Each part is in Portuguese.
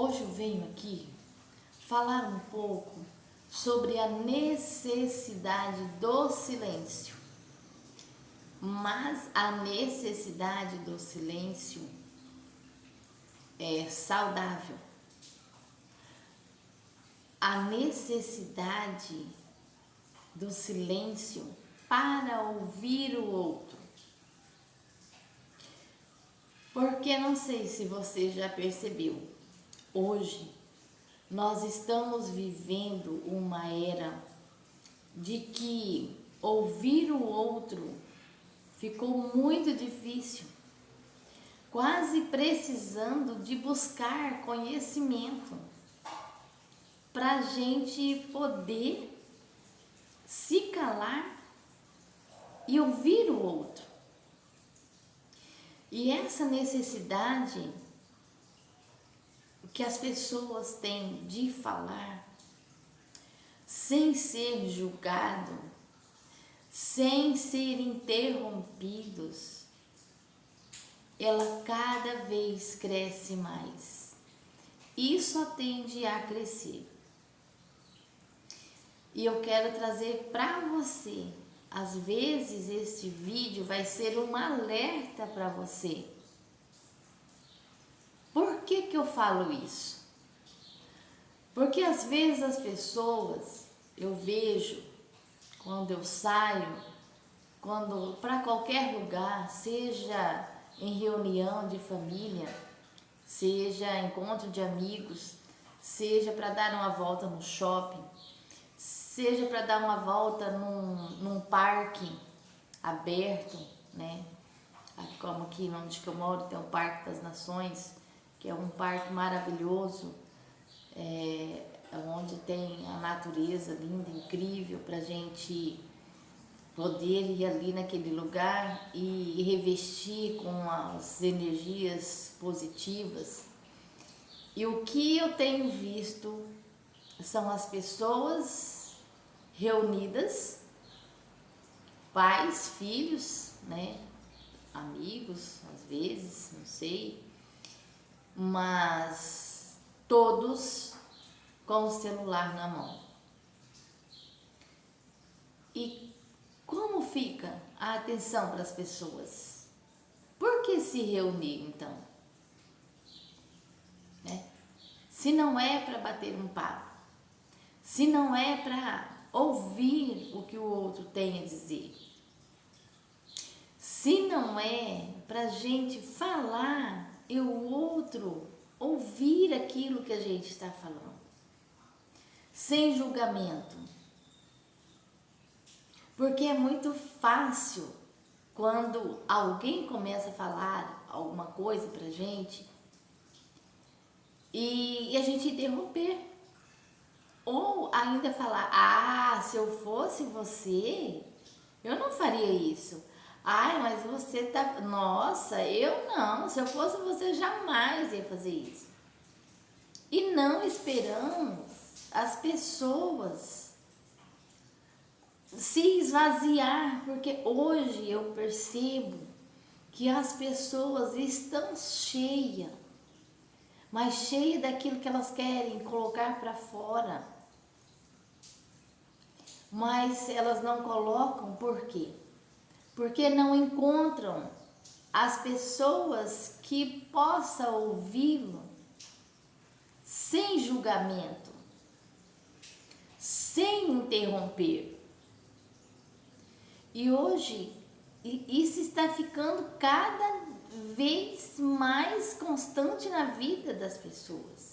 Hoje eu venho aqui falar um pouco sobre a necessidade do silêncio. Mas a necessidade do silêncio é saudável. A necessidade do silêncio para ouvir o outro. Porque não sei se você já percebeu, hoje nós estamos vivendo uma era de que ouvir o outro ficou muito difícil, quase precisando de buscar conhecimento para a gente poder se calar e ouvir o outro. E essa necessidade que as pessoas têm de falar sem ser julgado, sem ser interrompidos, ela cada vez cresce mais e só tende a crescer. E eu quero trazer para você, às vezes este vídeo vai ser um alerta para você. Por que eu falo isso? Porque às vezes as pessoas, eu vejo, quando eu saio, quando para qualquer lugar, seja em reunião de família, seja encontro de amigos, seja para dar uma volta no shopping, seja para dar uma volta num parque aberto, né? Como aqui onde eu moro tem o Parque das Nações, que é um parque maravilhoso, onde tem a natureza linda, incrível, para a gente poder ir ali naquele lugar e revestir com as energias positivas. E o que eu tenho visto são as pessoas reunidas, pais, filhos, né, amigos, às vezes, não sei, mas todos com o celular na mão. E como fica a atenção para as pessoas? Por que se reunir então? Né? Se não é para bater um papo, se não é para ouvir o que o outro tem a dizer, se não é para a gente falar e o outro ouvir aquilo que a gente está falando, sem julgamento. Porque é muito fácil quando alguém começa a falar alguma coisa pra gente e a gente interromper. Ou ainda falar, se eu fosse você, eu não faria isso. Ai, mas você tá... Nossa, eu não, se eu fosse você, jamais ia fazer isso. E não esperamos as pessoas se esvaziar, porque hoje eu percebo que as pessoas estão cheias, mas cheias daquilo que elas querem colocar para fora, mas elas não colocam. Por quê? Porque não encontram as pessoas que possam ouvi-lo sem julgamento, sem interromper. E hoje isso está ficando cada vez mais constante na vida das pessoas.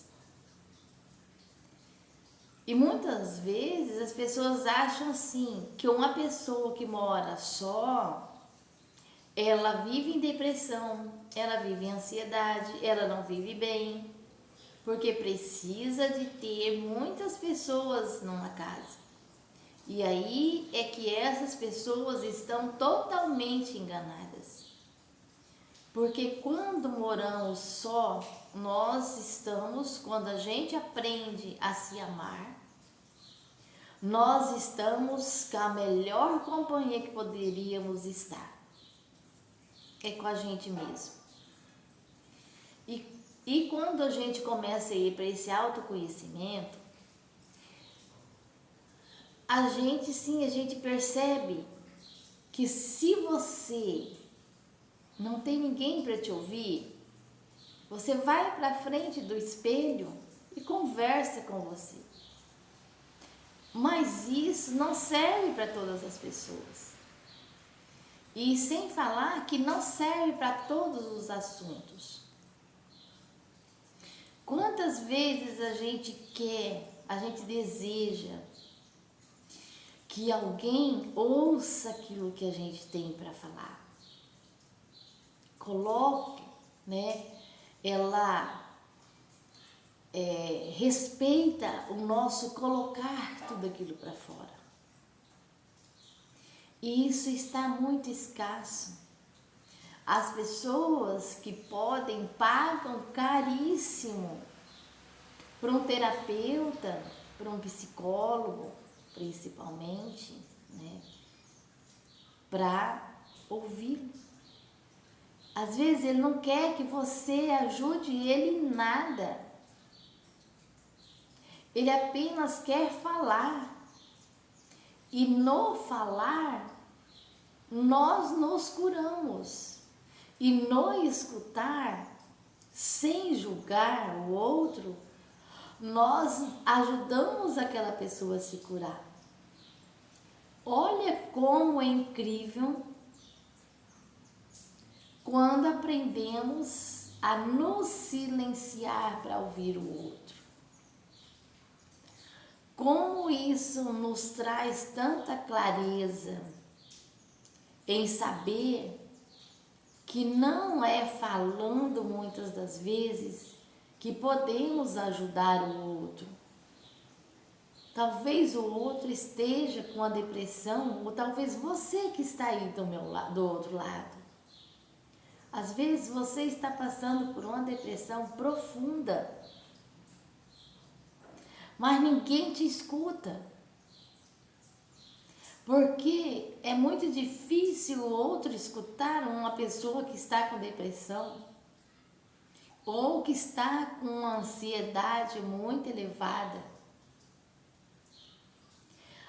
E muitas vezes as pessoas acham assim, que uma pessoa que mora só, ela vive em depressão, ela vive em ansiedade, ela não vive bem, porque precisa de ter muitas pessoas numa casa. E aí é que essas pessoas estão totalmente enganadas. Porque quando moramos só, nós estamos, quando a gente aprende a se amar, nós estamos com a melhor companhia que poderíamos estar. É com a gente mesmo. E E quando a gente começa a ir para esse autoconhecimento, a gente percebe que se você não tem ninguém para te ouvir, você vai para frente do espelho e conversa com você. Mas isso não serve para todas as pessoas. E sem falar que não serve para todos os assuntos. Quantas vezes a gente deseja que alguém ouça aquilo que a gente tem para falar. Coloque, né? Ela respeita o nosso colocar tudo aquilo para fora. E isso está muito escasso. As pessoas que podem pagam caríssimo para um terapeuta, para um psicólogo, principalmente, né, para ouvir. Às vezes ele não quer que você ajude ele em nada. Ele apenas quer falar. E no falar, nós nos curamos. E no escutar, sem julgar o outro, nós ajudamos aquela pessoa a se curar. Olha como é incrível quando aprendemos a nos silenciar para ouvir o outro. Como isso nos traz tanta clareza em saber que não é falando muitas das vezes que podemos ajudar o outro. Talvez o outro esteja com a depressão, ou talvez você que está aí do outro lado. Às vezes você está passando por uma depressão profunda, mas ninguém te escuta. Porque é muito difícil o outro escutar uma pessoa que está com depressão ou que está com uma ansiedade muito elevada.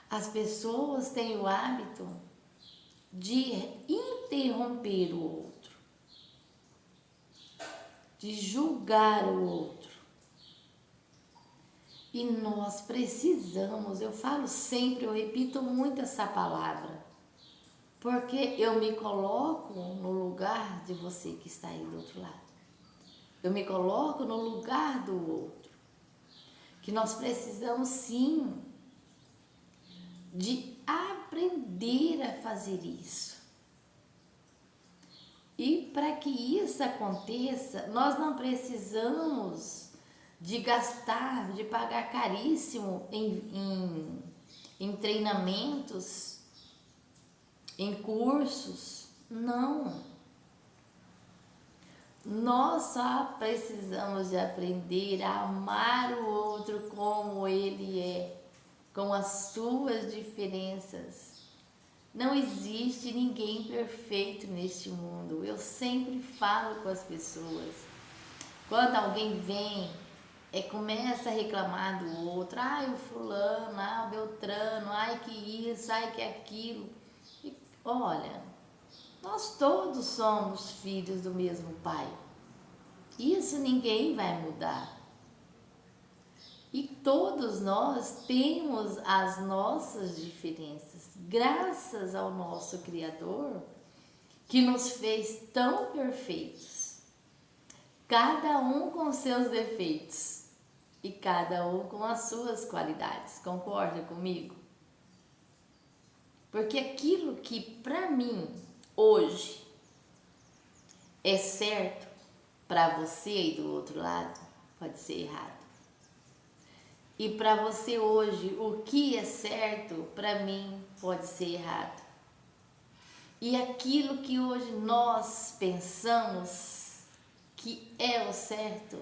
As pessoas têm o hábito de interromper o outro, de julgar o outro. E nós precisamos, eu falo sempre, eu repito muito essa palavra, porque eu me coloco no lugar de você que está aí do outro lado. Eu me coloco no lugar do outro. Que nós precisamos sim de aprender a fazer isso. E para que isso aconteça, nós não precisamos de gastar, de pagar caríssimo em treinamentos, em cursos. Não. Nós só precisamos de aprender a amar o outro como ele é, com as suas diferenças. Não existe ninguém perfeito neste mundo. Eu sempre falo com as pessoas. Quando alguém vem, começa a reclamar do outro, ai o fulano, ai o beltrano, ai que isso, ai que aquilo. E, olha, nós todos somos filhos do mesmo pai. Isso ninguém vai mudar. E todos nós temos as nossas diferenças, graças ao nosso Criador, que nos fez tão perfeitos, cada um com seus defeitos e cada um com as suas qualidades. Concorda comigo? Porque aquilo que para mim hoje é certo, para você aí do outro lado pode ser errado. E para você hoje, o que é certo, para mim, pode ser errado. E aquilo que hoje nós pensamos que é o certo,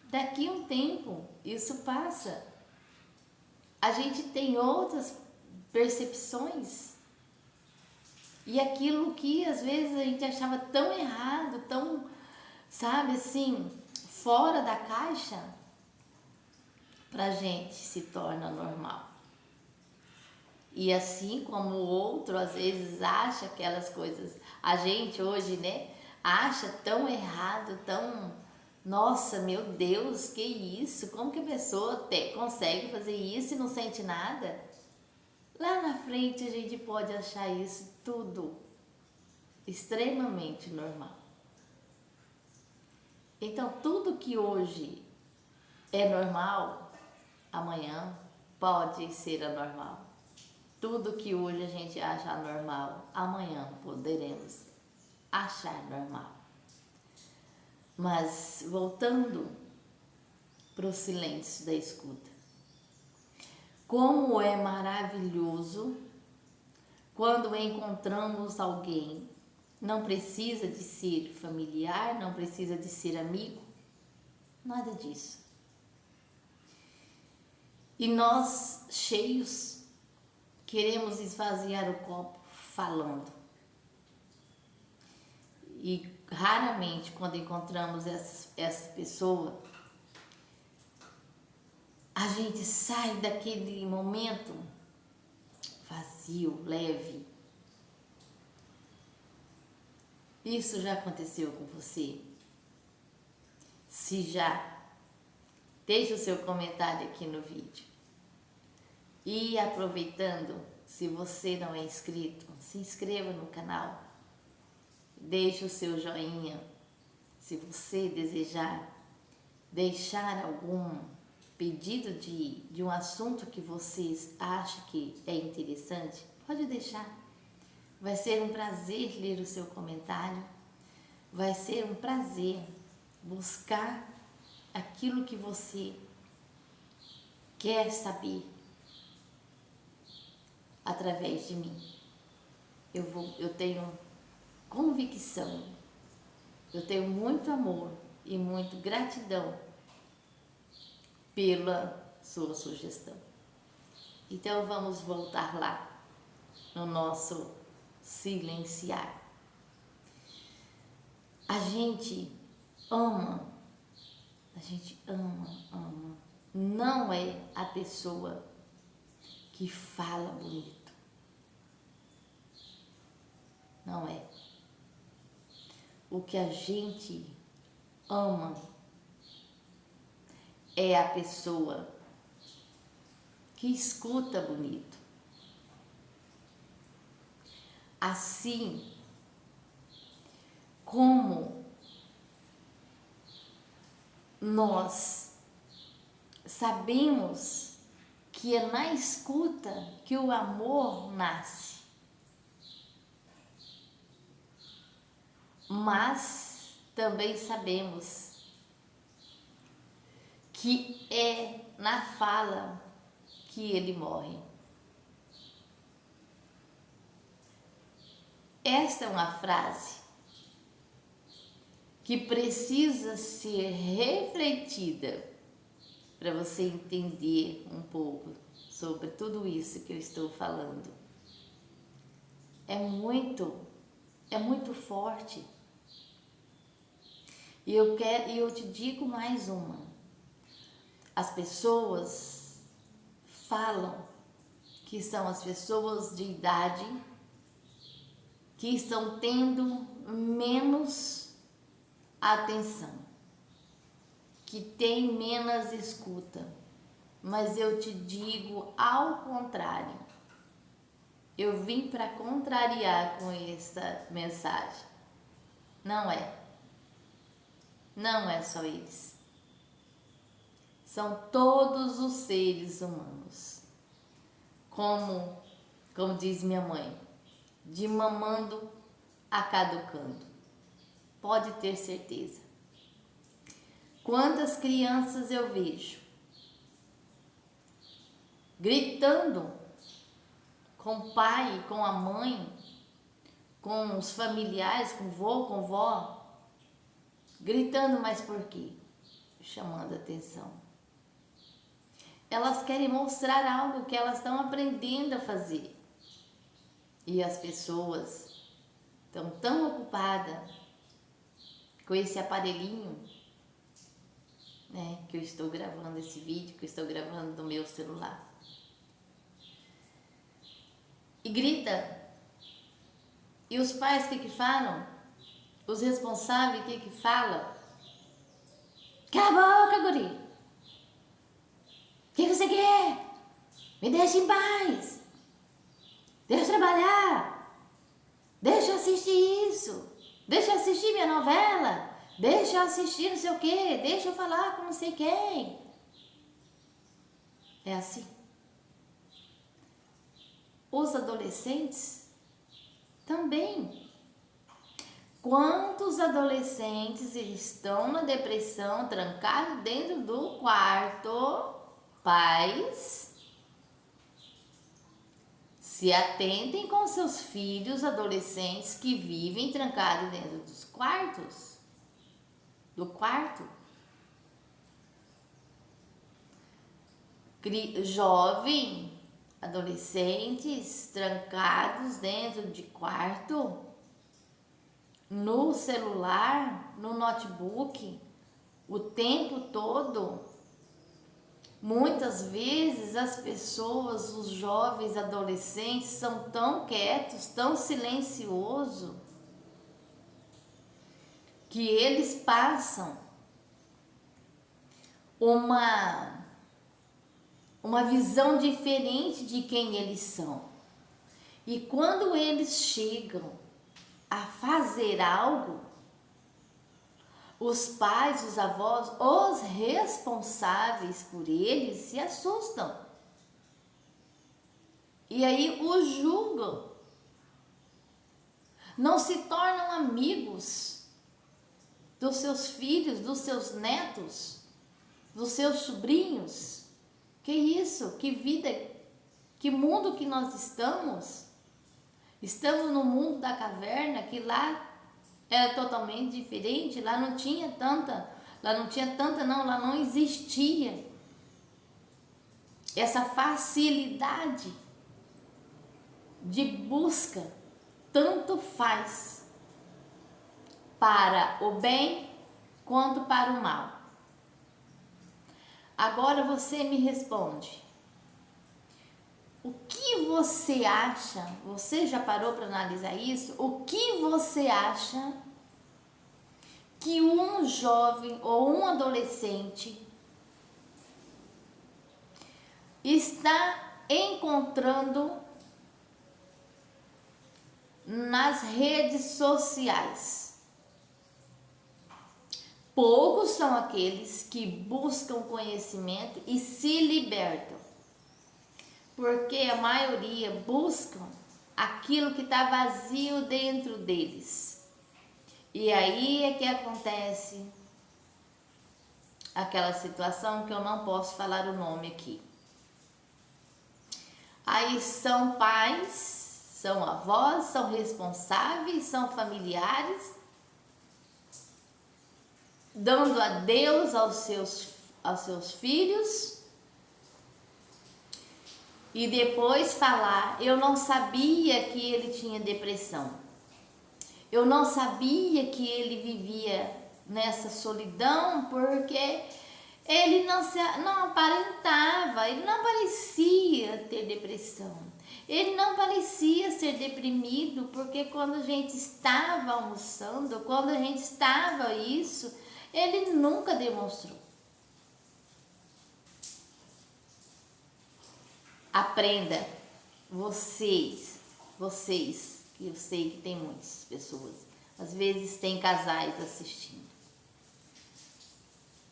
daqui a um tempo, isso passa. A gente tem outras percepções. E aquilo que às vezes a gente achava tão errado, tão, sabe assim, fora da caixa, pra gente se torna normal. E assim como o outro às vezes acha aquelas coisas, a gente hoje, né, acha tão errado, tão, nossa, meu Deus, que isso? Como que a pessoa consegue fazer isso e não sente nada? Lá na frente a gente pode achar isso tudo extremamente normal. Então, tudo que hoje é normal, amanhã pode ser anormal. Tudo que hoje a gente acha anormal, amanhã poderemos achar normal. Mas voltando para o silêncio da escuta. Como é maravilhoso quando encontramos alguém. Não precisa de ser familiar, não precisa de ser amigo, nada disso. E nós, cheios, queremos esvaziar o copo falando. E raramente, quando encontramos essa pessoa, a gente sai daquele momento vazio, leve. Isso já aconteceu com você? Se já, deixe o seu comentário aqui no vídeo. E aproveitando, se você não é inscrito, se inscreva no canal. Deixe o seu joinha. Se você desejar deixar algum pedido de um assunto que vocês acham que é interessante, pode deixar. Vai ser um prazer ler o seu comentário. Vai ser um prazer buscar aquilo que você quer saber através de mim. Eu tenho convicção, eu tenho muito amor e muito gratidão pela sua sugestão. Então vamos voltar lá no nosso silenciar. A gente ama, ama. Não é a pessoa que fala bonito. Não é. O que a gente ama é a pessoa que escuta bonito. Assim como nós sabemos que é na escuta que o amor nasce, mas também sabemos que é na fala que ele morre. Esta é uma frase que precisa ser refletida para você entender um pouco sobre tudo isso que eu estou falando. É muito forte. E eu te digo mais uma. As pessoas falam que são as pessoas de idade que estão tendo menos atenção, que tem menos escuta. Mas eu te digo ao contrário. Eu vim para contrariar com essa mensagem. Não é. Não é só eles. São todos os seres humanos. Como diz minha mãe, de mamando a caducando. Pode ter certeza. Quantas crianças eu vejo gritando com o pai, com a mãe, com os familiares, com o vô, com a vó, gritando, mas por quê? Chamando atenção. Elas querem mostrar algo que elas estão aprendendo a fazer. E as pessoas estão tão ocupadas com esse aparelhinho né? Que eu estou gravando esse vídeo, que eu estou gravando do meu celular. E grita. E os pais que falam? Os responsáveis que falam? Cala a boca, guri! O que você quer? Me deixa em paz! Deixa eu trabalhar! Deixa eu assistir isso! Deixa eu assistir minha novela! Deixa eu assistir não sei o quê! Deixa eu falar com não sei quem! É assim. Os adolescentes também. Quantos adolescentes estão na depressão, trancados dentro do quarto? Pais, se atentem com seus filhos adolescentes que vivem trancados dentro dos quartos. Do quarto. Jovem, adolescentes trancados dentro de quarto, no celular, no notebook, o tempo todo. Muitas vezes as pessoas, os jovens, adolescentes são tão quietos, tão silenciosos, que eles passam uma visão diferente de quem eles são. E quando eles chegam a fazer algo, os pais, os avós, os responsáveis por eles se assustam. E aí os julgam. Não se tornam amigos dos seus filhos, dos seus netos, dos seus sobrinhos. Que isso? Que vida? Que mundo que nós estamos? Estamos no mundo da caverna, que lá era totalmente diferente, lá não existia essa facilidade de busca, tanto faz para o bem quanto para o mal. Agora você me responde, o que você acha, você já parou para analisar isso? O que você acha que um jovem ou um adolescente está encontrando nas redes sociais? Poucos são aqueles que buscam conhecimento e se libertam, porque a maioria buscam aquilo que está vazio dentro deles. E aí é que acontece aquela situação que eu não posso falar o nome aqui. Aí são pais, são avós, são responsáveis, são familiares, dando adeus aos seus filhos, e depois falar, eu não sabia que ele tinha depressão. Eu não sabia que ele vivia nessa solidão, porque ele não aparentava, ele não parecia ter depressão. Ele não parecia ser deprimido, porque quando a gente estava almoçando, quando a gente estava isso, ele nunca demonstrou. Aprenda, vocês, que eu sei que tem muitas pessoas, às vezes tem casais assistindo.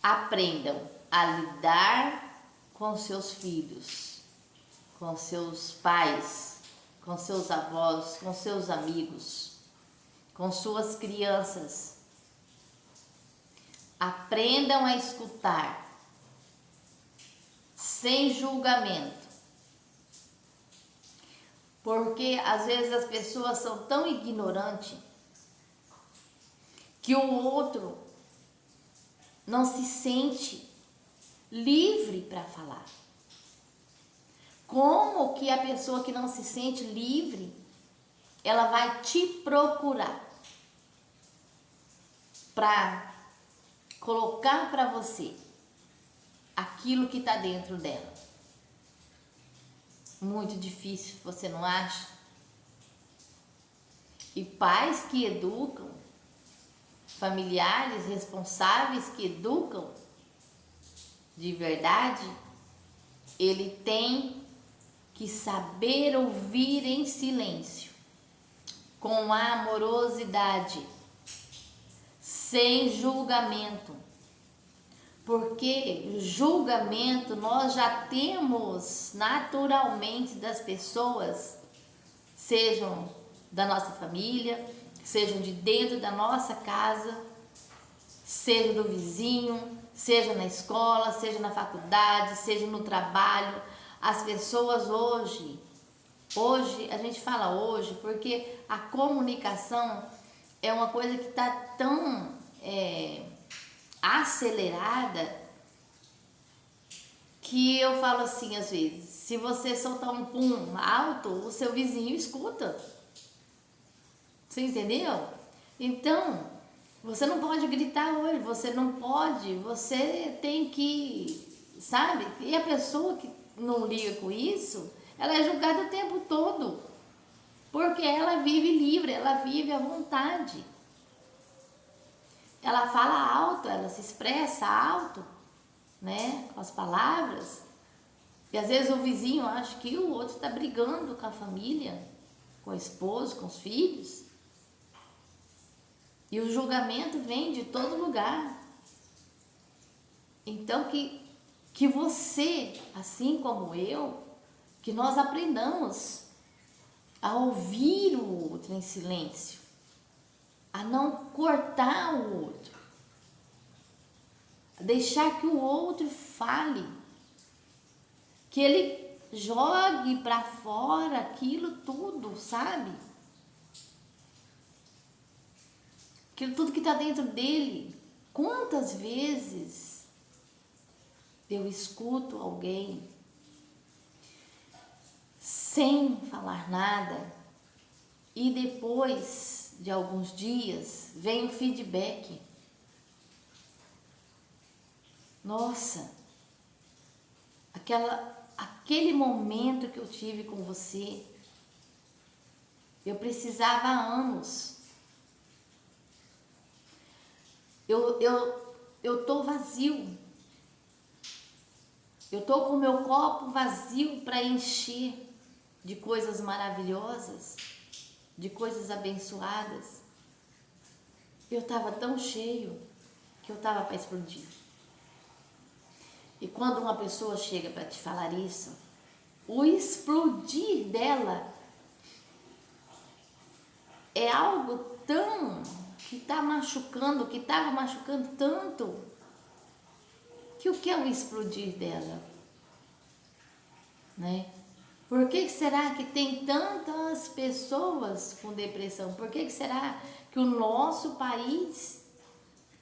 Aprendam a lidar com seus filhos, com seus pais, com seus avós, com seus amigos, com suas crianças. Aprendam a escutar, sem julgamento. Porque às vezes as pessoas são tão ignorantes que o outro não se sente livre para falar. Como que a pessoa que não se sente livre, ela vai te procurar para colocar para você aquilo que está dentro dela. Muito difícil, você não acha? E pais que educam, familiares responsáveis que educam de verdade, ele tem que saber ouvir em silêncio, com amorosidade, sem julgamento. Porque julgamento nós já temos naturalmente das pessoas, sejam da nossa família, sejam de dentro da nossa casa, seja do vizinho, seja na escola, seja na faculdade, seja no trabalho. As pessoas hoje a gente fala hoje porque a comunicação é uma coisa que está tão acelerada, que eu falo assim às vezes, se você soltar um pum alto, o seu vizinho escuta. Você entendeu? Então, você não pode gritar hoje, você tem que, sabe? E a pessoa que não liga com isso, ela é julgada o tempo todo, porque ela vive livre, ela vive à vontade. Ela fala alto, ela se expressa alto, né, com as palavras. E às vezes o vizinho acha que o outro está brigando com a família, com o esposo, com os filhos. E o julgamento vem de todo lugar. Então que você, assim como eu, que nós aprendamos a ouvir o outro em silêncio, a não cortar o outro, a deixar que o outro fale, que ele jogue para fora aquilo tudo, sabe? Aquilo tudo que está dentro dele. Quantas vezes eu escuto alguém sem falar nada e depois de alguns dias vem o feedback. Nossa, aquele momento que eu tive com você, eu precisava há anos. Eu tô vazio. Eu tô com o meu copo vazio para encher de coisas maravilhosas, de coisas abençoadas. Eu estava tão cheio que eu estava para explodir. E quando uma pessoa chega para te falar isso, o explodir dela é algo tão que está machucando, que estava machucando tanto, que o que é o explodir dela? Né? Por que será que tem tantas pessoas com depressão? Por que será que o nosso país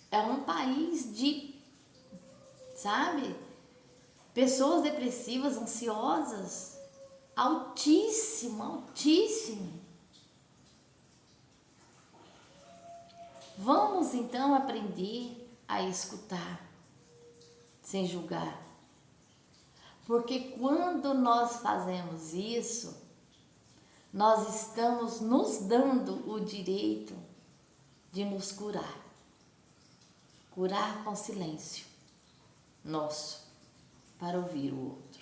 é um país de, sabe, pessoas depressivas, ansiosas, altíssimo, altíssimo. Vamos então aprender a escutar, sem julgar. Porque quando nós fazemos isso, nós estamos nos dando o direito de nos curar. Curar com silêncio nosso, para ouvir o outro.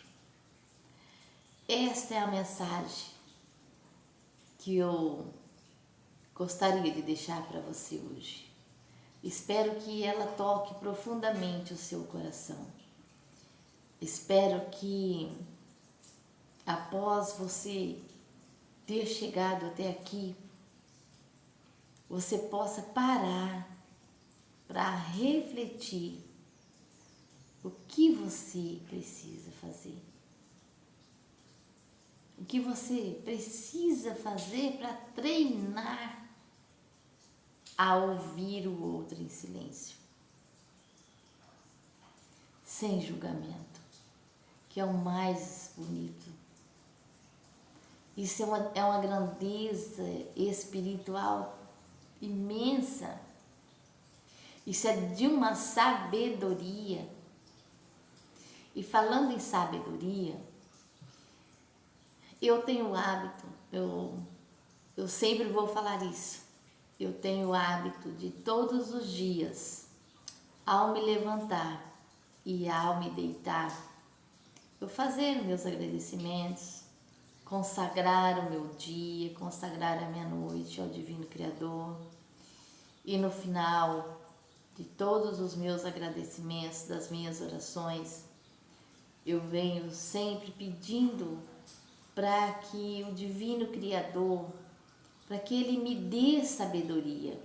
Esta é a mensagem que eu gostaria de deixar para você hoje. Espero que ela toque profundamente o seu coração. Espero que, após você ter chegado até aqui, você possa parar para refletir o que você precisa fazer. O que você precisa fazer para treinar a ouvir o outro em silêncio, sem julgamento, que é o mais bonito. Isso é uma grandeza espiritual imensa. Isso é de uma sabedoria E falando em sabedoria, eu tenho o hábito, eu sempre vou falar isso. Eu tenho o hábito de todos os dias, ao me levantar e ao me deitar, eu fazer meus agradecimentos, consagrar o meu dia, consagrar a minha noite ao Divino Criador. E no final de todos os meus agradecimentos, das minhas orações, eu venho sempre pedindo para que o Divino Criador, para que Ele me dê sabedoria.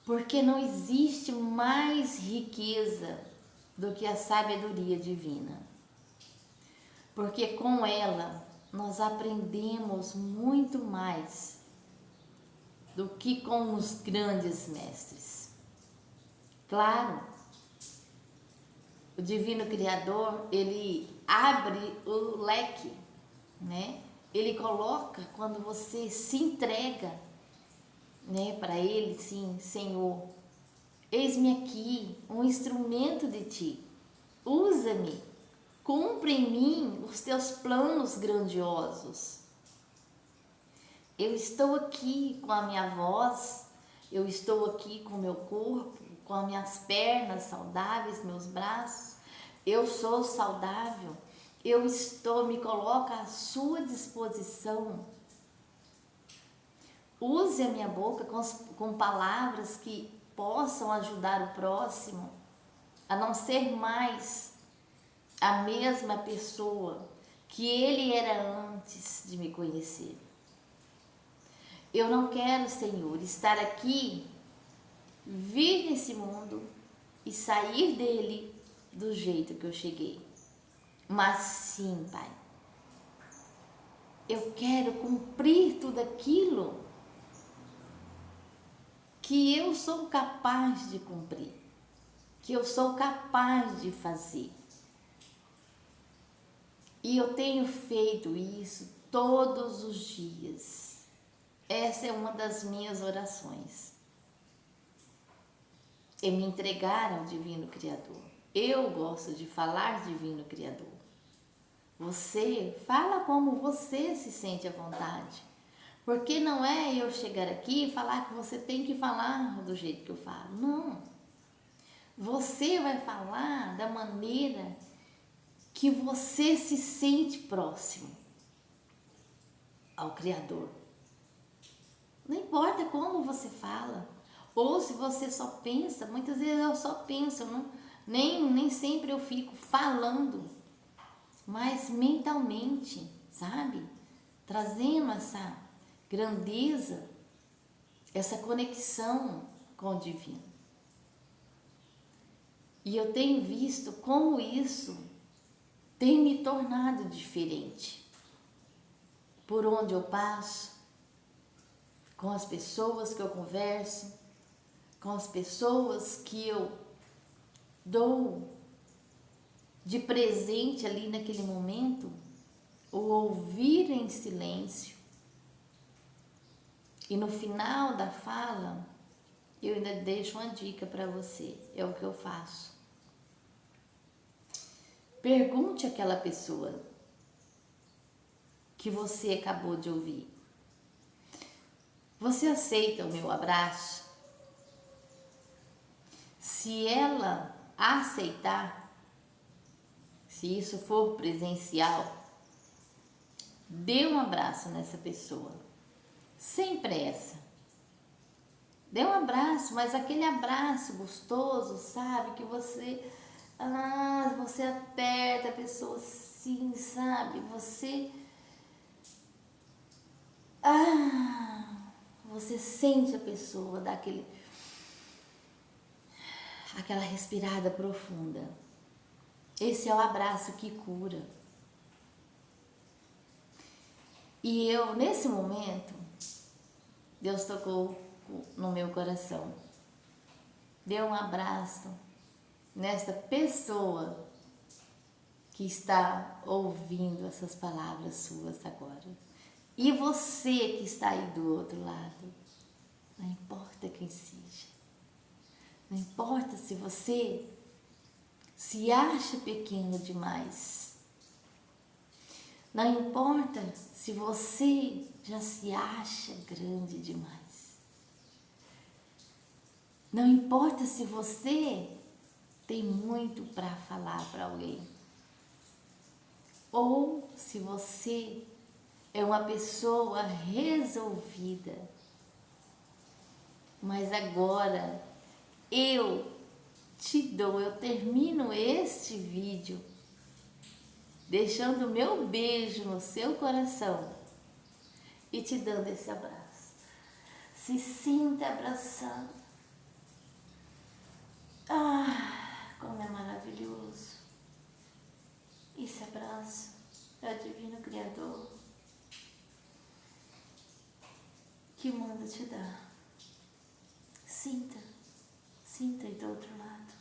Porque não existe mais riqueza do que a sabedoria divina. Porque com ela nós aprendemos muito mais do que com os grandes mestres. Claro, o Divino Criador, ele abre o leque, né? Ele coloca, quando você se entrega, né, para Ele, sim, Senhor, eis-me aqui, um instrumento de Ti, usa-me, cumpre em mim os Teus planos grandiosos. Eu estou aqui com a minha voz, eu estou aqui com o meu corpo, com as minhas pernas saudáveis, meus braços, eu sou saudável, me coloco à sua disposição. Use a minha boca com palavras que possam ajudar o próximo a não ser mais a mesma pessoa que ele era antes de me conhecer. Eu não quero, Senhor, estar aqui, vir nesse mundo e sair dele do jeito que eu cheguei. Mas sim, Pai, eu quero cumprir tudo aquilo que eu sou capaz de cumprir, que eu sou capaz de fazer. E eu tenho feito isso todos os dias. Essa é uma das minhas orações. É me entregar ao Divino Criador. Eu gosto de falar Divino Criador. Você fala como você se sente à vontade. Porque não é eu chegar aqui e falar que você tem que falar do jeito que eu falo. Não. Você vai falar da maneira que você se sente próximo ao Criador. Não importa como você fala. Ou se você só pensa, muitas vezes eu só penso, nem sempre eu fico falando, mas mentalmente, sabe? Trazendo essa grandeza, essa conexão com o divino. E eu tenho visto como isso tem me tornado diferente. Por onde eu passo, com as pessoas que eu converso, com as pessoas que eu dou de presente ali naquele momento, o ouvir em silêncio. E no final da fala, eu ainda deixo uma dica para você, é o que eu faço. Pergunte àquela pessoa que você acabou de ouvir: você aceita o meu abraço? Se ela aceitar, se isso for presencial, dê um abraço nessa pessoa, sem pressa. Dê um abraço, mas aquele abraço gostoso, sabe? Que você aperta a pessoa assim, sabe? Você sente a pessoa, dá aquela respirada profunda. Esse é o abraço que cura. E eu, nesse momento, Deus tocou no meu coração. Deu um abraço nesta pessoa que está ouvindo essas palavras suas agora. E você que está aí do outro lado, não importa quem seja, não importa se você se acha pequeno demais. Não importa se você já se acha grande demais. Não importa se você tem muito para falar para alguém. Ou se você é uma pessoa resolvida. Mas agora eu termino este vídeo deixando o meu beijo no seu coração e te dando esse abraço. Se sinta abraçado. Ah, como é maravilhoso. Esse abraço é o Divino Criador que manda te dar. Sinta aí do outro lado.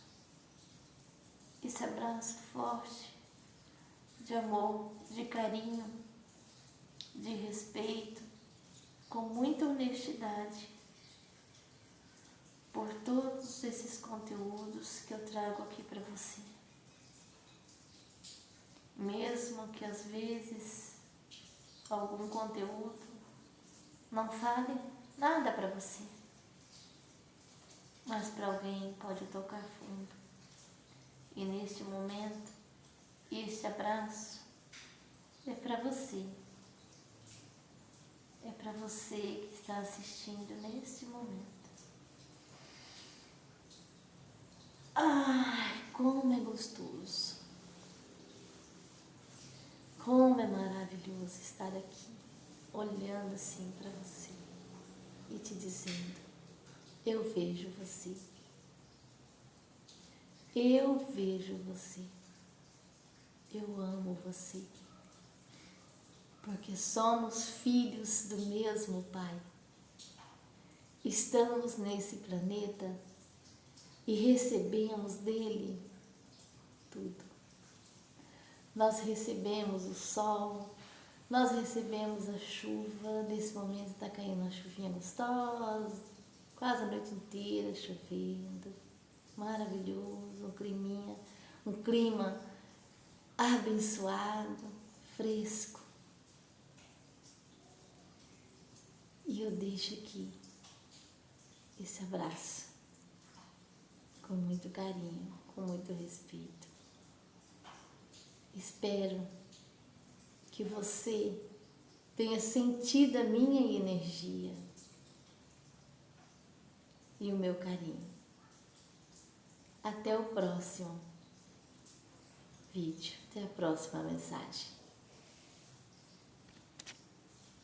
Esse abraço forte, de amor, de carinho, de respeito, com muita honestidade, por todos esses conteúdos que eu trago aqui para você. Mesmo que às vezes algum conteúdo não fale nada para você, mas para alguém pode tocar fundo. E neste momento, este abraço é para você. É para você que está assistindo neste momento. Ai, como é gostoso. Como é maravilhoso estar aqui, olhando assim para você e te dizendo: eu vejo você. Eu vejo você. Eu amo você. Porque somos filhos do mesmo Pai. Estamos nesse planeta e recebemos dele tudo. Nós recebemos o sol, nós recebemos a chuva. Nesse momento está caindo uma chuvinha gostosa, quase a noite inteira chovendo, maravilhoso, um clima abençoado, fresco. E eu deixo aqui esse abraço com muito carinho, com muito respeito. Espero que você tenha sentido a minha energia e o meu carinho. Até o próximo vídeo, até a próxima mensagem.